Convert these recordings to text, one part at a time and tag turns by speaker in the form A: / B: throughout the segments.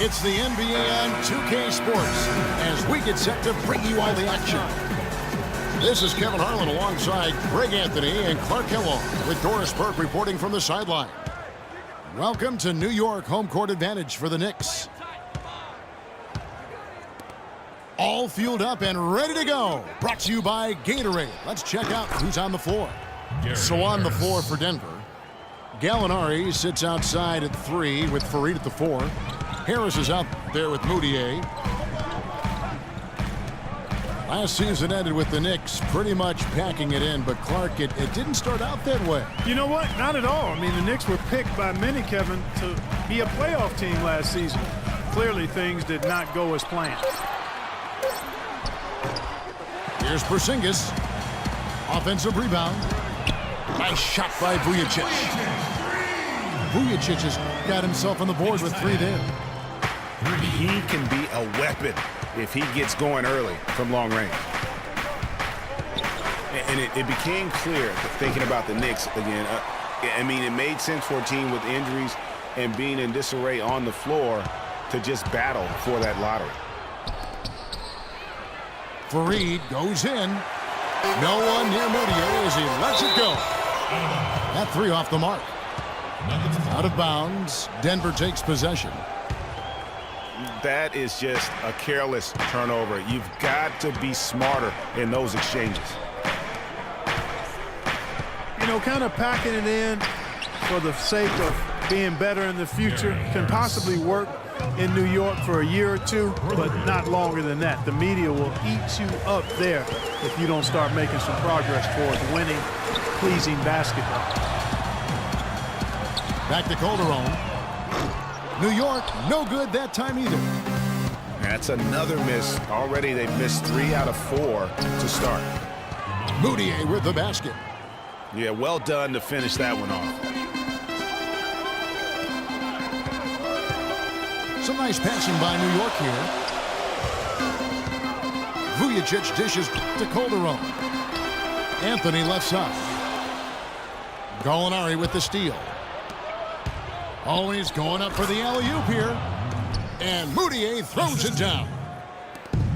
A: It's the NBA on 2K Sports as we get set to bring you all the action. This is Kevin Harlan alongside Greg Anthony and Clark Kellogg with Doris Burke reporting from the sideline. Welcome to New York, home court advantage for the Knicks. All fueled up and ready to go. Brought to you by Gatorade. Let's check out who's on the floor. So on the floor for Denver, Gallinari sits outside at 3 with Fareed at the 4. Harris is out there with Moutier. Last season ended with the Knicks pretty much packing it in, but Clark, it didn't start out that way.
B: You know what? Not at all. I mean, the Knicks were picked by many, Kevin, to be a playoff team last season. Clearly, things did not go as planned.
A: Here's Porzingis. Offensive rebound. Nice shot by Vujacic. Vujacic has got himself on the board with 3 there.
C: He can be a weapon if he gets going early from long range. And it became clear, thinking about the Knicks again, I mean, it made sense for a team with injuries and being in disarray on the floor to just battle for that lottery.
A: Fareed goes in. No one near Moutier as he lets it go. That 3 off the mark. Out of bounds. Denver takes possession.
C: That is just a careless turnover. You've got to be smarter in those exchanges.
B: You know, kind of packing it in for the sake of being better in the future can possibly work in New York for a year or two, but not longer than that. The media will eat you up there if you don't start making some progress towards winning, pleasing basketball.
A: Back to Calderon. New York, no good that time either.
C: That's another miss. Already they've missed 3 out of 4 to start.
A: Moutier with the basket.
C: Yeah, well done to finish that one off.
A: Some nice passing by New York here. Vujacic dishes to Calderon. Anthony left side. Gallinari with the steal. Always going up for the alley-oop here. And Moutier throws it down.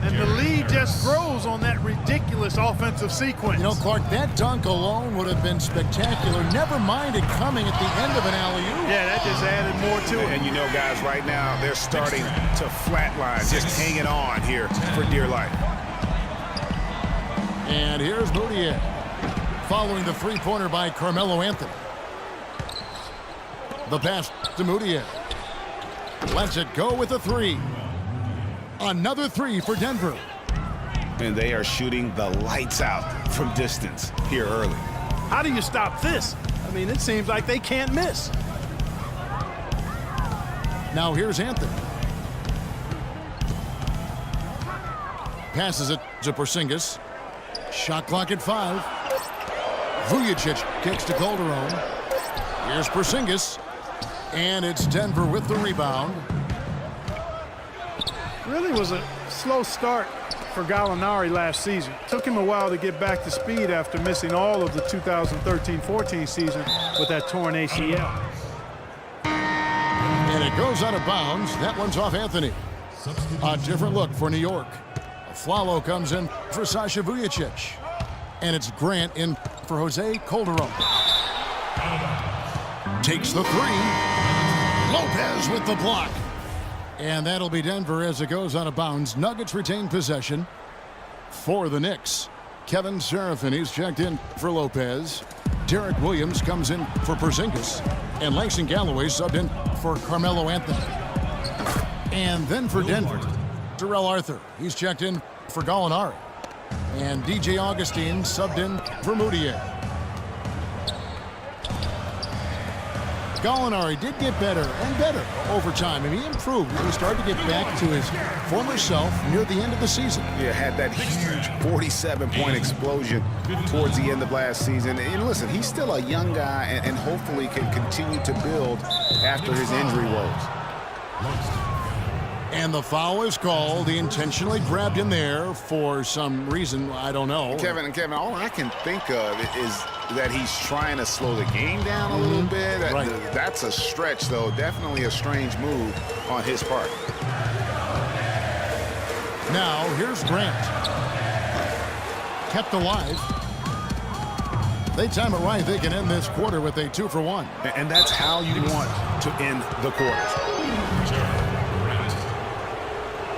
B: And the lead just grows on that ridiculous offensive sequence.
A: You know, Clark, that dunk alone would have been spectacular. Never mind it coming at the end of an alley-oop.
B: Yeah, that just added more to it.
C: And you know, guys, right now, they're starting to flatline, just hanging on here for dear life.
A: And here's Moutier, following the three-pointer by Carmelo Anthony. The pass to Moutier. Lets it go with a 3. Another 3 for Denver.
C: And they are shooting the lights out from distance here early.
B: How do you stop this? I mean, it seems like they can't miss.
A: Now here's Anthony. Passes it to Porzingis. Shot clock at 5. Vujacic kicks to Calderon. Here's Porzingis. And it's Denver with the rebound.
B: Really was a slow start for Gallinari last season. Took him a while to get back to speed after missing all of the 2013-14 season with that torn ACL.
A: And it goes out of bounds. That one's off Anthony. A different look for New York. Flalo comes in for Sasha Vujacic. And it's Grant in for Jose Calderon. Takes the 3. Lopez with the block. And that'll be Denver as it goes out of bounds. Nuggets retain possession for the Knicks. Kevin Serafin, he's checked in for Lopez. Derek Williams comes in for Porzingis. And Langston Galloway subbed in for Carmelo Anthony. And then for Denver, Terrell Arthur. He's checked in for Gallinari. And DJ Augustine subbed in for Moutier. Gallinari did get better and better over time. I mean, he improved. He started to get back to his former self near the end of the season.
C: Yeah, had that huge 47-point explosion towards the end of last season. And listen, he's still a young guy and hopefully can continue to build after his injury woes.
A: And the foul is called. He intentionally grabbed him there for some reason. I don't know.
C: Kevin, all I can think of is that he's trying to slow the game down a little bit.
A: Right.
C: That's a stretch, though. Definitely a strange move on his part.
A: Now, here's Grant. Kept alive. They time it right. They can end this quarter with a 2-for-1.
C: And that's how you want to end the quarter.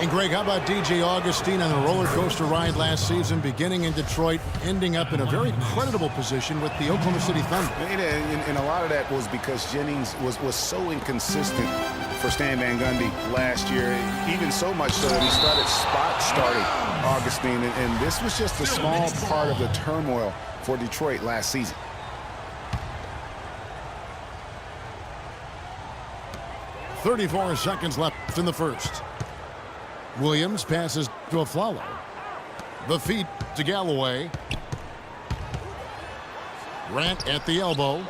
A: And, Greg, how about DJ Augustine on the roller coaster ride last season, beginning in Detroit, ending up in a very creditable position with the Oklahoma City Thunder?
C: And a lot of that was because Jennings was so inconsistent for Stan Van Gundy last year, even so much so that he started Augustine. And this was just a small part of the turmoil for Detroit last season.
A: .34 seconds left in the first. Williams passes to Aflalo. The feed to Galloway. Grant at the elbow.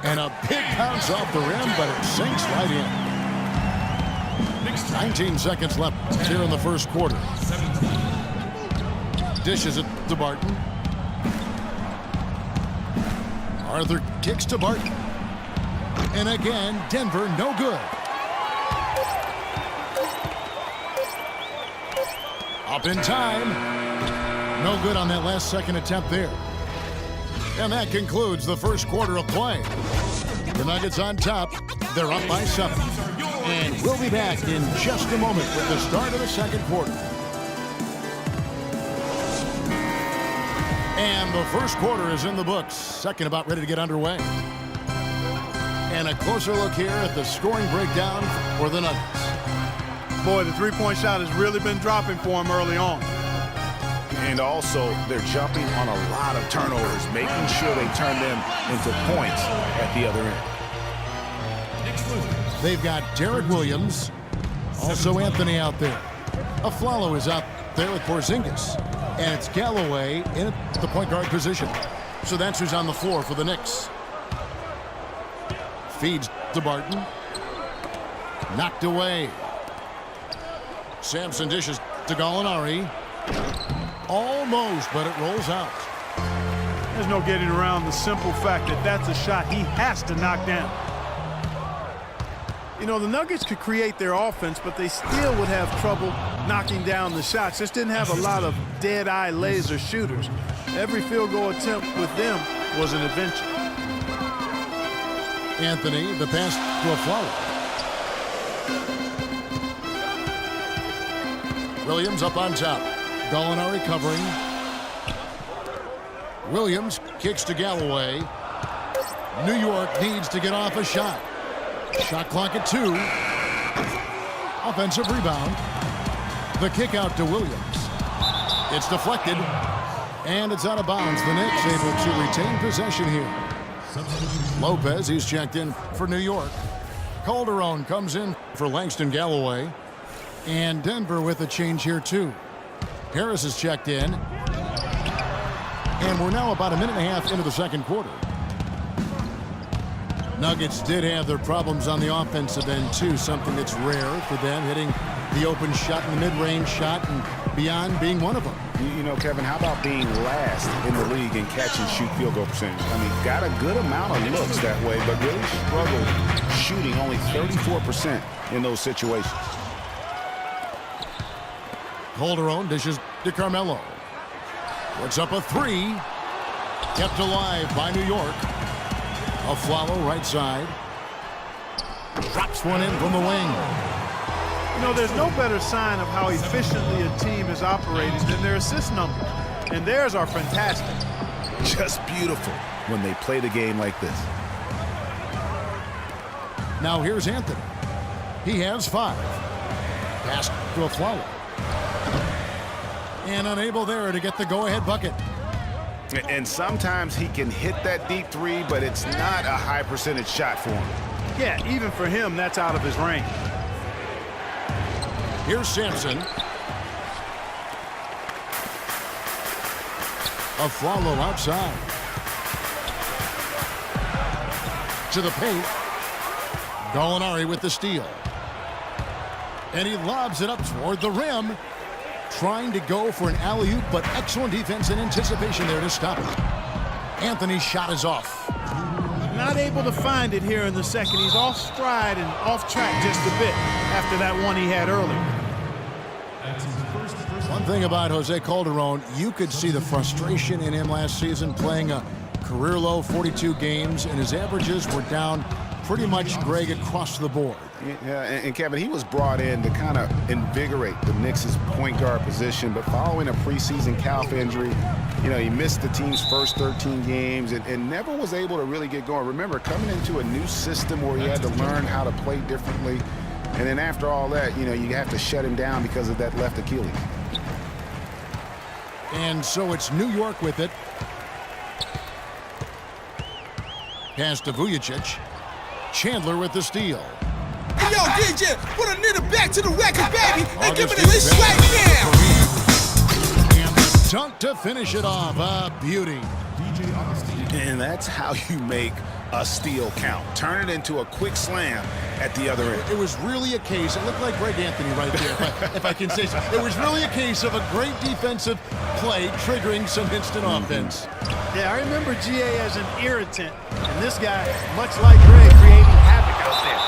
A: And a big bounce off the rim, but it sinks right in. 19 seconds left here in the first quarter. Dishes it to Barton. Arthur kicks to Barton. And again, Denver no good. Up in time. No good on that last second attempt there. And that concludes the first quarter of play. The Nuggets on top. They're up by 7. And we'll be back in just a moment with the start of the second quarter. And the first quarter is in the books. Second about ready to get underway. And a closer look here at the scoring breakdown for the Nuggets.
B: Boy, the three-point shot has really been dropping for him early on.
C: And also, they're jumping on a lot of turnovers, making sure they turn them into points at the other end.
A: They've got Derek Williams, also Anthony out there. Aflalo is out there with Porzingis. And it's Galloway in the point guard position. So that's who's on the floor for the Knicks. Feeds to Barton. Knocked away. Sampson dishes to Gallinari. Almost, but it rolls out.
B: There's no getting around the simple fact that that's a shot he has to knock down. You know, the Nuggets could create their offense, but they still would have trouble knocking down the shots. Just didn't have a lot of dead-eye laser shooters. Every field goal attempt with them was an adventure.
A: Anthony, the pass to Aflalo. Williams up on top. Gallinari covering. Williams kicks to Galloway. New York needs to get off a shot. Shot clock at 2. Offensive rebound. The kick out to Williams. It's deflected. And it's out of bounds. The Knicks able to retain possession here. Lopez, he's checked in for New York. Calderon comes in for Langston Galloway. And Denver with a change here, too. Harris is checked in. And we're now about a minute and a half into the second quarter. Nuggets did have their problems on the offensive end, too. Something that's rare for them, hitting the open shot and the mid-range shot and beyond being one of them.
C: You know, Kevin, how about being last in the league in catch-and-shoot field goal percentage? I mean, got a good amount of looks that way, but really struggled shooting only 34% in those situations.
A: Calderon dishes to Carmelo. Puts up a 3. Kept alive by New York. Aflalo right side. Drops one in from the wing.
B: You know, there's no better sign of how efficiently a team is operating than their assist numbers. And theirs are fantastic.
C: Just beautiful when they play the game like this.
A: Now here's Anthony. He has 5. Pass to Aflalo. And unable there to get the go-ahead bucket.
C: And sometimes he can hit that deep 3, but it's not a high percentage shot for him.
B: Yeah, even for him, that's out of his range.
A: Here's Sampson. Aflalo outside. To the paint. Gallinari with the steal. And he lobs it up toward the rim. Trying to go for an alley-oop, but excellent defense and anticipation there to stop it. Anthony's shot is off.
B: Not able to find it here in the second. He's off stride and off track just a bit after that one he had earlier.
A: One thing about Jose Calderon, you could see the frustration in him last season playing a career-low 42 games, and his averages were down pretty much, Greg, across the board.
C: Yeah, and Kevin, he was brought in to kind of invigorate the Knicks' point guard position, but following a preseason calf injury, he missed the team's first 13 games and never was able to really get going. Remember, coming into a new system where he had to learn how to play differently, and then after all that, you have to shut him down because of that left Achilles.
A: And so it's New York with it. Pass to Vujicic. Chandler with the steal.
D: Hey, yo, DJ, put a nigga back to the record, baby, and give me the list right now.
A: And the dunk to finish it off. A beauty.
C: And that's how you make a steal count. Turn it into a quick slam at the other end.
A: It was really a case, it looked like Greg Anthony right there, if I can say so. It was really a case of a great defensive play triggering some instant offense.
B: Yeah, I remember GA as an irritant, and this guy, much like Greg, creating havoc out there.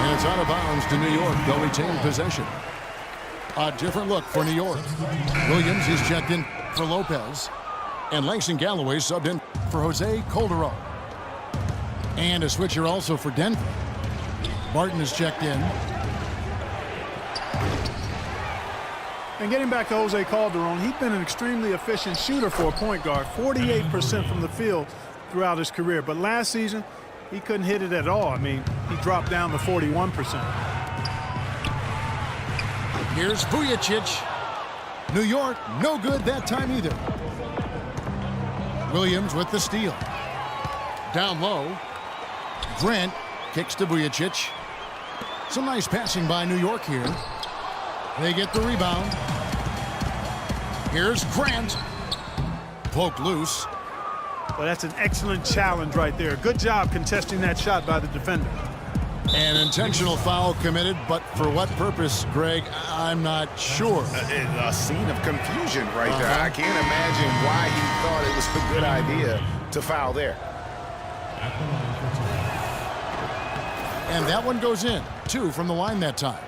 A: And it's out of bounds to New York. They'll retain possession. A different look for New York. Williams is checked in for Lopez. And Langston Galloway subbed in for Jose Calderon. And a switcher also for Denver. Barton is checked in.
B: And getting back to Jose Calderon, he's been an extremely efficient shooter for a point guard, 48% from the field throughout his career. But last season, he couldn't hit it at all. I mean, he dropped down to 41%.
A: Here's Vujicic. New York, no good that time either. Williams with the steal. Down low. Grant kicks to Vujicic. Some nice passing by New York here. They get the rebound. Here's Grant. Poked loose.
B: Well, that's an excellent challenge right there. Good job contesting that shot by the defender.
A: An intentional foul committed, but for what purpose, Greg, I'm not sure.
C: A scene of confusion right there. I can't imagine why he thought it was a good idea to foul there.
A: And that one goes in. 2 from the line that time.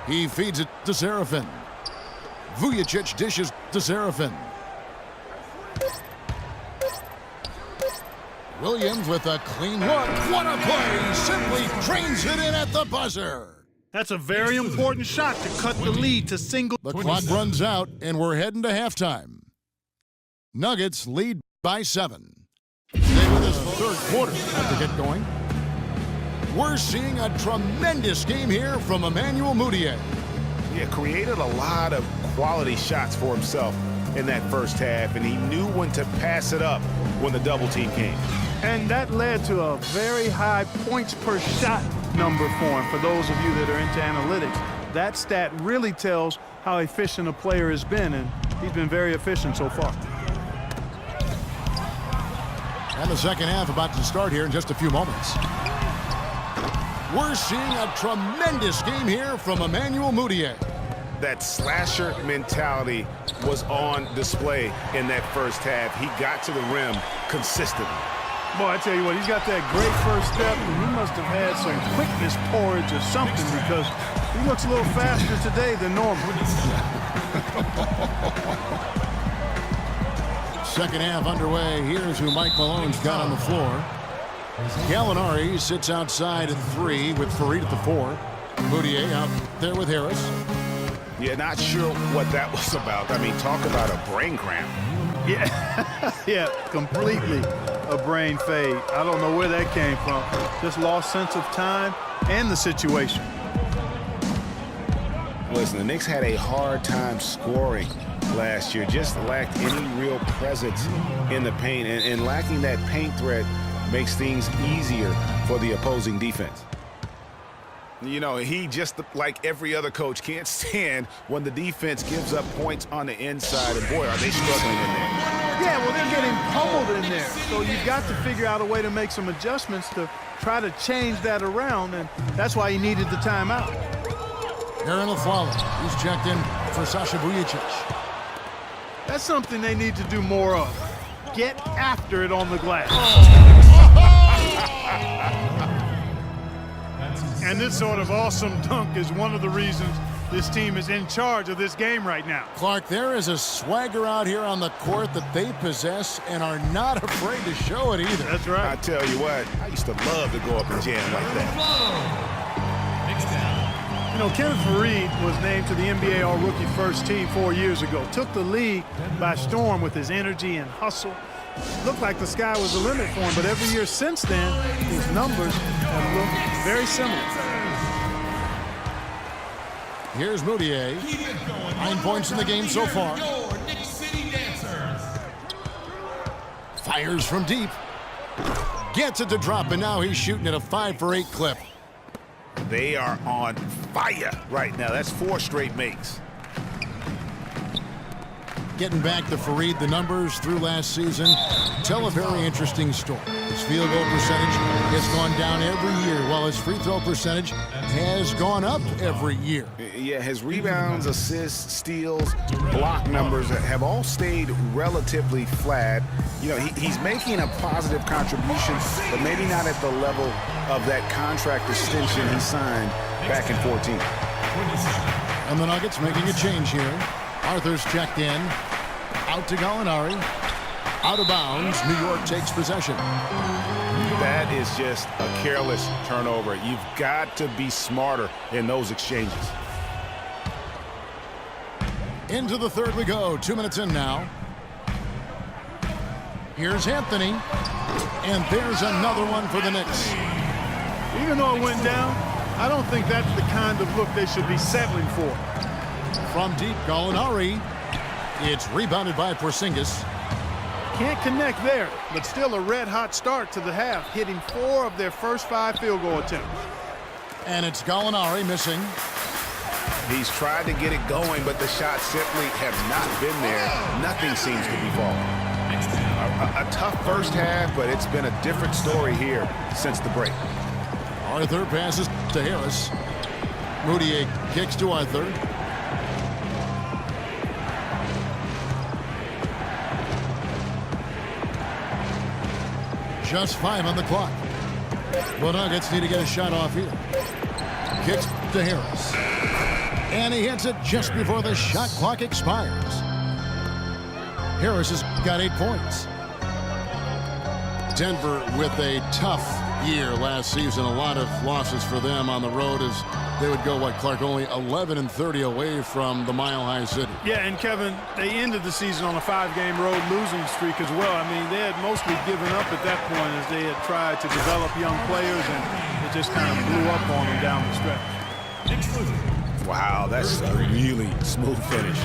A: He feeds it to Serafin. Vujicic dishes to Serafin. Williams with a clean look. What a play! Simply drains it in at the buzzer.
B: That's a very important shot to cut the lead to single.
A: The clock runs out, and we're heading to halftime. Nuggets lead by 7. Stay with us for third quarter to get going. We're seeing a tremendous game here from Emmanuel Mudiay.
C: Yeah, created a lot of quality shots for himself in that first half, and he knew when to pass it up when the double team came.
B: And that led to a very high points per shot number for him. For those of you that are into analytics, that stat really tells how efficient a player has been, and he's been very efficient so far.
A: And the second half about to start here in just a few moments. We're seeing a tremendous game here from Emmanuel Mudiay.
C: That slasher mentality was on display in that first half. He got to the rim consistently.
B: Boy, I tell you what, he's got that great first step, and he must have had some quickness porridge or something, because he looks a little faster today than normal.
A: Second half underway. Here's who Mike Malone's got on the floor. Gallinari sits outside at 3 with Farid at the 4. Mudiay out there with Harris.
C: Yeah, not sure what that was about. I mean, talk about a brain cramp.
B: Yeah, yeah, completely a brain fade. I don't know where that came from. Just lost sense of time and the situation.
C: Listen, the Knicks had a hard time scoring last year. Just lacked any real presence in the paint. And lacking that paint threat makes things easier for the opposing defense. You know, he, just like every other coach, can't stand when the defense gives up points on the inside. And boy, are they struggling in there.
B: Yeah, well, they're getting pummeled in there. So you've got to figure out a way to make some adjustments to try to change that around, and that's why he needed the timeout.
A: Aaron Laflala, he's checked in for Sasha Vujicic.
B: That's something they need to do more of. Get after it on the glass. And this sort of awesome dunk is one of the reasons this team is in charge of this game right now.
A: Clark, there is a swagger out here on the court that they possess and are not afraid to show it either.
B: That's right.
C: I tell you what, I used to love to go up and jam like that.
B: You know, Kenneth Faried was named to the NBA All-Rookie First Team 4 years ago. Took the league by storm with his energy and hustle. Looked like the sky was the limit for him, but every year since then, his numbers have looked very similar.
A: Here's Moutier. 9 points in the game so far. Fires from deep. Gets it to drop, and now he's shooting at a 5 for 8 clip.
C: They are on fire right now. That's 4 straight makes.
A: Getting back to Faried, the numbers through last season tell a very interesting story. His field goal percentage has gone down every year, while his free throw percentage has gone up every year.
C: Yeah, his rebounds, assists, steals, block numbers have all stayed relatively flat. You know, he's making a positive contribution, but maybe not at the level of that contract extension he signed back in 14.
A: And the Nuggets making a change here. Arthur's checked in. Out to Gallinari. Out of bounds. New York takes possession.
C: That is just a careless turnover. You've got to be smarter in those exchanges.
A: Into the third we go. 2 minutes in now. Here's Anthony. And there's another one for the Knicks.
B: Even though it went down, I don't think that's the kind of look they should be settling for.
A: From deep, Gallinari. It's rebounded by Porzingis.
B: Can't connect there, but still a red-hot start to the half, hitting 4 of their first 5 field goal attempts.
A: And it's Gallinari missing.
C: He's tried to get it going, but the shots simply have not been there. Nothing seems to be falling. A tough first half, but it's been a different story here since the break.
A: Arthur passes to Harris. Moutier kicks to Arthur. Just 5 on the clock. The Nuggets need to get a shot off here. Kicks to Harris. And he hits it just before the shot clock expires. Harris has got 8 points. Denver with a tough year last season. A lot of losses for them on the road as they would go, Clark, only 11-30 away from the Mile High City.
B: Yeah, and Kevin, they ended the season on a 5-game road losing streak as well. I mean, they had mostly given up at that point as they had tried to develop young players, and it just kind of blew up on them down the stretch.
C: Wow, that's a really smooth finish.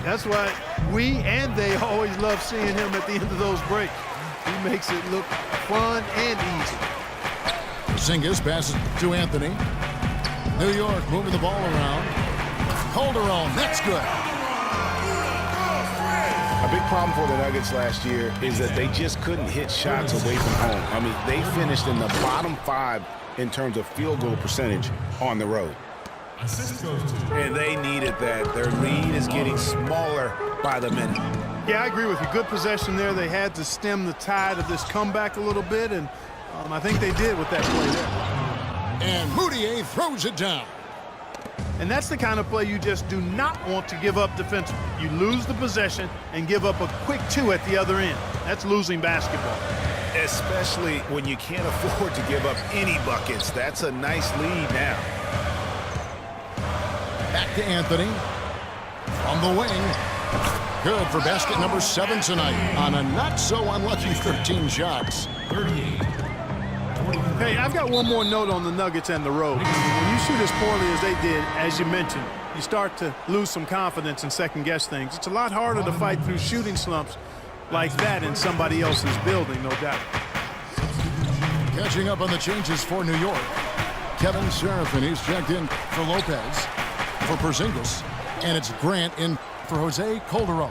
B: That's why we and they always love seeing him at the end of those breaks. He makes it look fun and easy.
A: Porzingis passes to Anthony. New York moving the ball around. Calderon, that's good.
C: A big problem for the Nuggets last year is that they just couldn't hit shots away from home. I mean, they finished in the bottom 5 in terms of field goal percentage on the road. And they needed that. Their lead is getting smaller by the minute.
B: Yeah, I agree with you. Good possession there. They had to stem the tide of this comeback a little bit, and I think they did with that play there.
A: And Moutier throws it down.
B: And that's the kind of play you just do not want to give up defensively. You lose the possession and give up a quick 2 at the other end. That's losing basketball.
C: Especially when you can't afford to give up any buckets. That's a nice lead now.
A: Back to Anthony. From the wing. Good for basket number 7 tonight on a not-so-unlucky 13 shots.
B: 38. Hey, I've got one more note on the Nuggets and the road. When you shoot as poorly as they did, as you mentioned, you start to lose some confidence and second-guess things. It's a lot harder to fight through shooting slumps like that in somebody else's building, no doubt.
A: Catching up on the changes for New York. Kevin Serafin, he's checked in for Lopez, for Porzingis, and it's Grant in for Jose Calderon.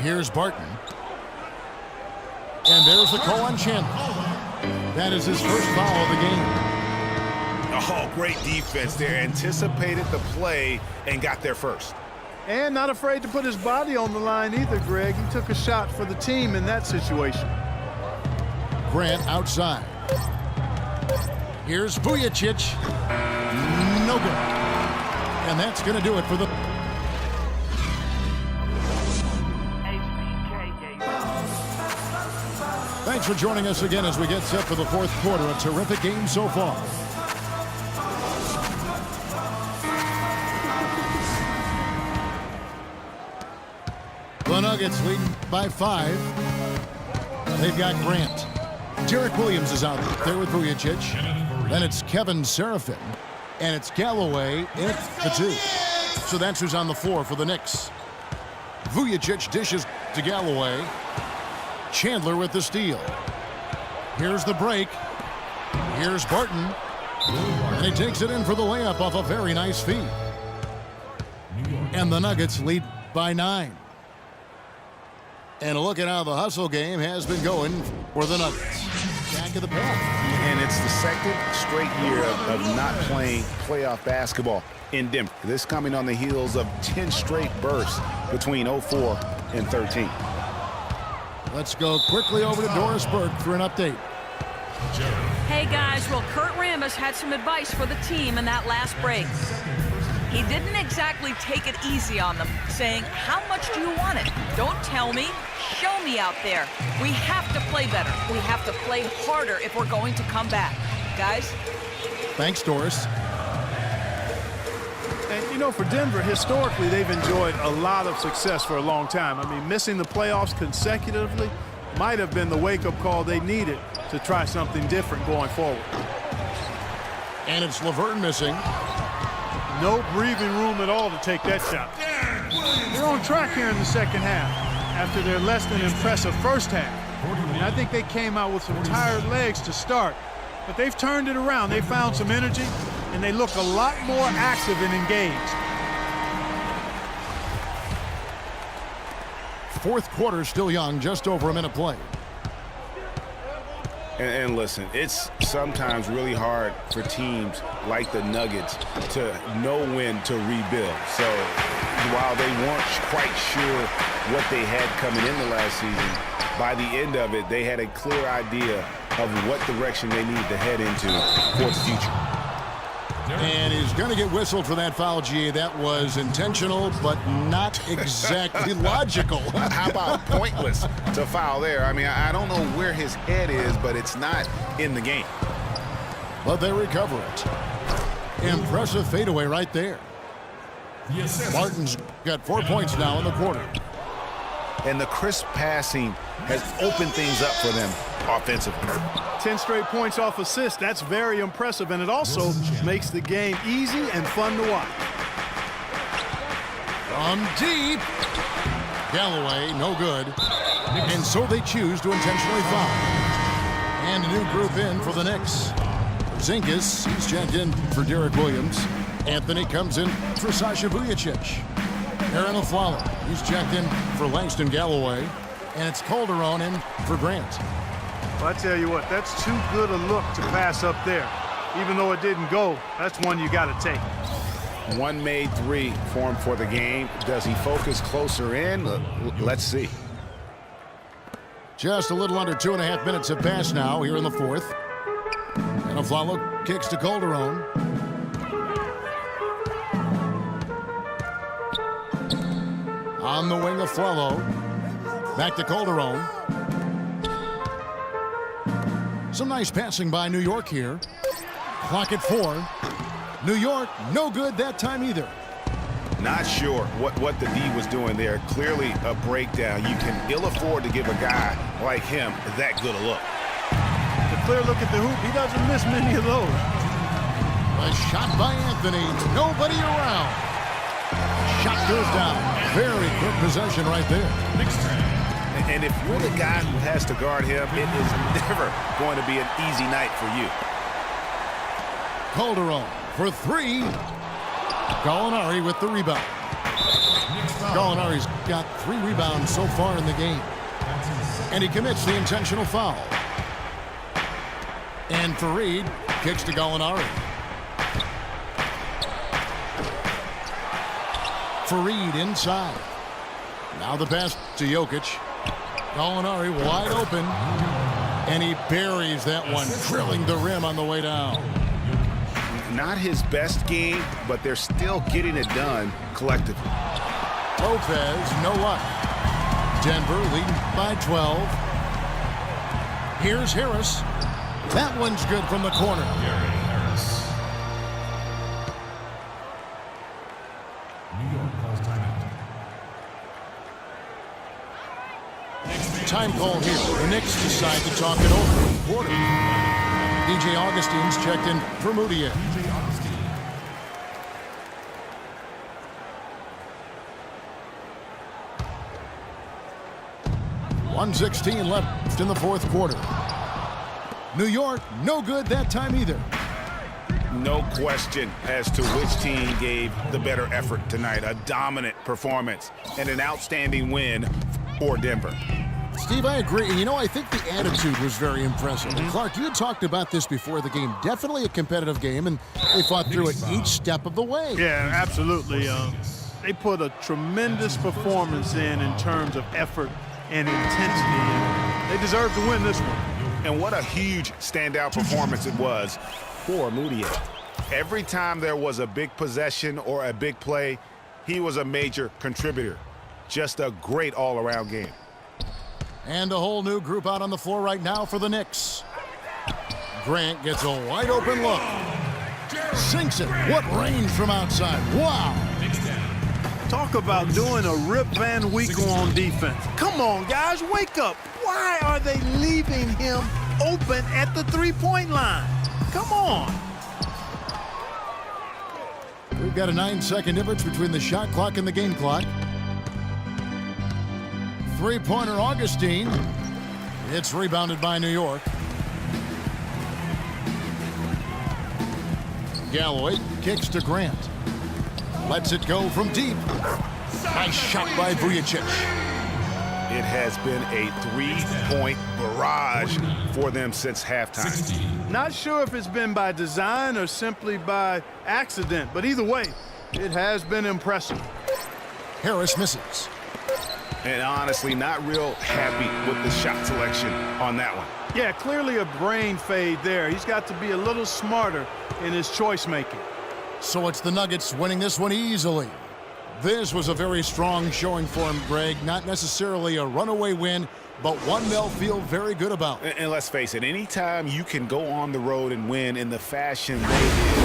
A: Here's Barton. And there's the call on Chandler. That is his first foul of the game.
C: Oh, great defense there. Anticipated the play and got there first.
B: And not afraid to put his body on the line either, Greg. He took a shot for the team in that situation.
A: Grant outside. Here's Vujacic. No good. And that's going to do it for the... Thanks for joining us again as we get set for the fourth quarter. A terrific game so far. The Nuggets lead by 5. They've got Grant. Derek Williams is out there with Vujacic. Then it's Kevin Seraphin. And it's Galloway in the 2. So that's who's on the floor for the Knicks. Vujacic dishes to Galloway. Chandler with the steal. Here's the break. Here's Barton. And he takes it in for the layup off a very nice feed. And the Nuggets lead by 9. And look at how the hustle game has been going for the Nuggets. Back of the pack.
C: And it's the second straight year of not playing playoff basketball in Denver. This coming on the heels of 10 straight bursts between 04 and 13.
A: Let's go quickly over to Doris Burke for an update.
E: Hey guys, well, Kurt Rambis had some advice for the team in that last break. He didn't exactly take it easy on them, saying, how much do you want it? Don't tell me, show me out there. We have to play better. We have to play harder if we're going to come back. Guys?
A: Thanks, Doris.
B: And, you know, for Denver, historically, they've enjoyed a lot of success for a long time. I mean, missing the playoffs consecutively might have been the wake-up call they needed to try something different going forward.
A: And it's Laverne missing.
B: No breathing room at all to take that shot. They're on track here in the second half after their less than impressive first half. And I think they came out with some tired legs to start, but they've turned it around. They found some energy, and they look a lot more active and engaged.
A: Fourth quarter still young, just over a minute played.
C: And listen, it's sometimes really hard for teams like the Nuggets to know when to rebuild. So while they weren't quite sure what they had coming into last season, by the end of it, they had a clear idea of what direction they need to head into for the future.
A: And he's going to get whistled for that foul, GA. That was intentional, but not exactly logical.
C: How about pointless to foul there? I mean, I don't know where his head is, but it's not in the game.
A: But they recover it. Impressive fadeaway right there. Martin's got 4 points now in the quarter.
C: And the crisp passing has opened things up for them offensively.
B: 10 straight points off assists. That's very impressive, and it also makes the game easy and fun to watch.
A: From deep. Galloway, no good. And so they choose to intentionally foul. And a new group in for the Knicks. Zinkas, he's checked in for Derek Williams. Anthony comes in for Sasha Vujacic. Aaron Aflalo, he's checked in for Langston Galloway. And it's Calderon in for Grant.
B: Well, I tell you what, that's too good a look to pass up there. Even though it didn't go, that's one you got to take.
C: One made three for him for the game. Does he focus closer in? Let's see.
A: Just a little under 2.5 minutes have passed now here in the fourth. And Aflalo kicks to Calderon. On the wing, Aflalo. Back to Calderon. Some nice passing by New York here. Clock at 4. New York, no good that time either.
C: Not sure what the D was doing there. Clearly a breakdown. You can ill afford to give a guy like him that good a look.
B: A clear look at the hoop. He doesn't miss many of those.
A: A shot by Anthony. Nobody around. Shot goes down. Very quick possession right there.
C: And if you're the guy who has to guard him, it is never going to be an easy night for you.
A: Calderon for 3. Gallinari with the rebound. Gallinari's got 3 rebounds so far in the game. And he commits the intentional foul. And Fareed kicks to Gallinari. Fareed inside. Now the pass to Jokic. Gallinari wide open. And he buries that one, drilling the rim on the way down.
C: Not his best game, but they're still getting it done collectively.
A: Lopez, no luck. Denver leading by 12. Here's Harris. That one's good from the corner. Time call here. The Knicks decide to talk it over. Quarter. DJ Augustine's checked in for Moutier. .116 left in the fourth quarter. New York, no good that time either.
C: No question as to which team gave the better effort tonight. A dominant performance and an outstanding win for Denver.
A: Steve, I agree. And, I think the attitude was very impressive. And Clark, you had talked about this before the game. Definitely a competitive game, and they fought through it each step of the way.
B: Yeah, absolutely. They put a tremendous performance in terms of effort and intensity, and they deserve to win this one.
C: And what a huge standout performance it was for Moutier. Every time there was a big possession or a big play, he was a major contributor. Just a great all-around game.
A: And a whole new group out on the floor right now for the Knicks. Grant gets a wide open look. Sinks it. What range from outside. Wow.
B: Talk about doing a Rip Van Winkle on defense. Come on, guys, wake up. Why are they leaving him open at the three-point line? Come on.
A: We've got a 9-second difference between the shot clock and the game clock. Three-pointer Augustine. It's rebounded by New York. Galloway kicks to Grant. Lets it go from deep. Nice shot by Vujicic.
C: It has been a three-point barrage for them since halftime.
B: Not sure if it's been by design or simply by accident, but either way, it has been impressive.
A: Harris misses.
C: And honestly, not real happy with the shot selection on that one.
B: Yeah, clearly a brain fade there. He's got to be a little smarter in his choice making.
A: So it's the Nuggets winning this one easily. This was a very strong showing for him, Greg. Not necessarily a runaway win, but one they'll feel very good about.
C: And let's face it, anytime you can go on the road and win in the fashion they did